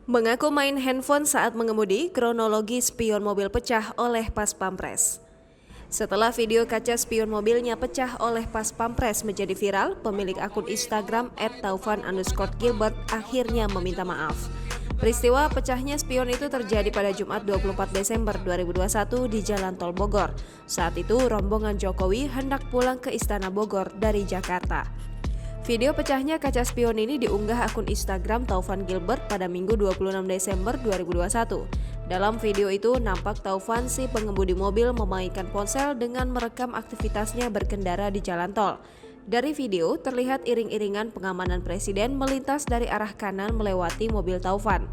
Mengaku main handphone saat mengemudi, kronologi spion mobil pecah oleh Pas Pampres. Setelah video kaca spion mobilnya pecah oleh Pas Pampres menjadi viral, pemilik akun Instagram @taufan_gilbert akhirnya meminta maaf. Peristiwa pecahnya spion itu terjadi pada Jumat 24 Desember 2021 di Jalan Tol Bogor. Saat itu rombongan Jokowi hendak pulang ke Istana Bogor dari Jakarta. Video pecahnya kaca spion ini diunggah akun Instagram Taufan Gilbert pada Minggu 26 Desember 2021. Dalam video itu nampak Taufan si pengemudi mobil memainkan ponsel dengan merekam aktivitasnya berkendara di jalan tol. Dari video terlihat iring-iringan pengamanan presiden melintas dari arah kanan melewati mobil Taufan.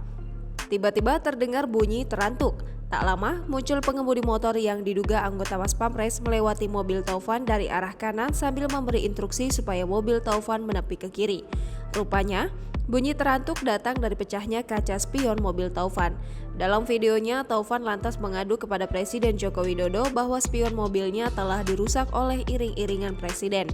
Tiba-tiba terdengar bunyi terantuk. Tak lama muncul pengemudi motor yang diduga anggota Pas Pampres melewati mobil Taufan dari arah kanan sambil memberi instruksi supaya mobil Taufan menepi ke kiri. Rupanya, bunyi terantuk datang dari pecahnya kaca spion mobil Taufan. Dalam videonya, Taufan lantas mengadu kepada Presiden Joko Widodo bahwa spion mobilnya telah dirusak oleh iring-iringan presiden.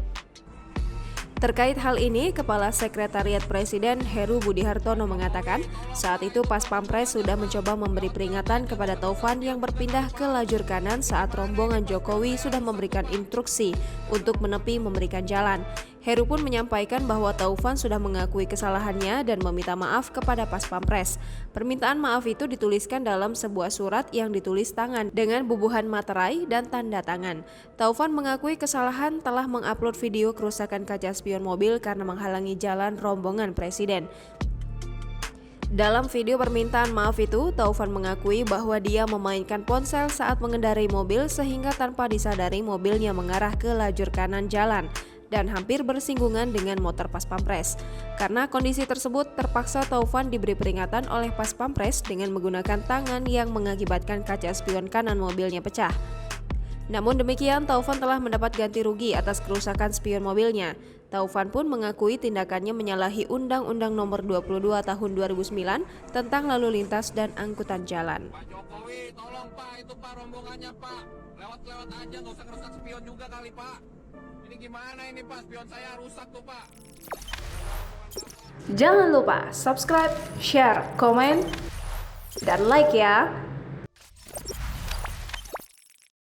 Terkait hal ini, Kepala Sekretariat Presiden Heru Budi Hartono mengatakan saat itu Pas Pampres sudah mencoba memberi peringatan kepada Taufan yang berpindah ke lajur kanan saat rombongan Jokowi sudah memberikan instruksi untuk menepi memberikan jalan. Heru pun menyampaikan bahwa Taufan sudah mengakui kesalahannya dan meminta maaf kepada Pas Pampres. Permintaan maaf itu dituliskan dalam sebuah surat yang ditulis tangan dengan bubuhan materai dan tanda tangan. Taufan mengakui kesalahan telah mengupload video kerusakan kaca spion mobil karena menghalangi jalan rombongan presiden. Dalam video permintaan maaf itu, Taufan mengakui bahwa dia memainkan ponsel saat mengendarai mobil sehingga tanpa disadari mobilnya mengarah ke lajur kanan jalan dan hampir bersinggungan dengan motor Pas Pampres. Karena kondisi tersebut, terpaksa Taufan diberi peringatan oleh Pas Pampres dengan menggunakan tangan yang mengakibatkan kaca spion kanan mobilnya pecah. Namun demikian, Taufan telah mendapat ganti rugi atas kerusakan spion mobilnya. Taufan pun mengakui tindakannya menyalahi Undang-Undang Nomor 22 Tahun 2009 tentang lalu lintas dan angkutan jalan. Pak Jokowi, tolong Pak, itu Pak rombongannya Pak. Lewat-lewat aja, nggak usah ngerusak spion juga kali Pak. Ini gimana ini Pak, spion saya rusak tuh Pak. Jangan lupa subscribe, share, komen, dan like ya.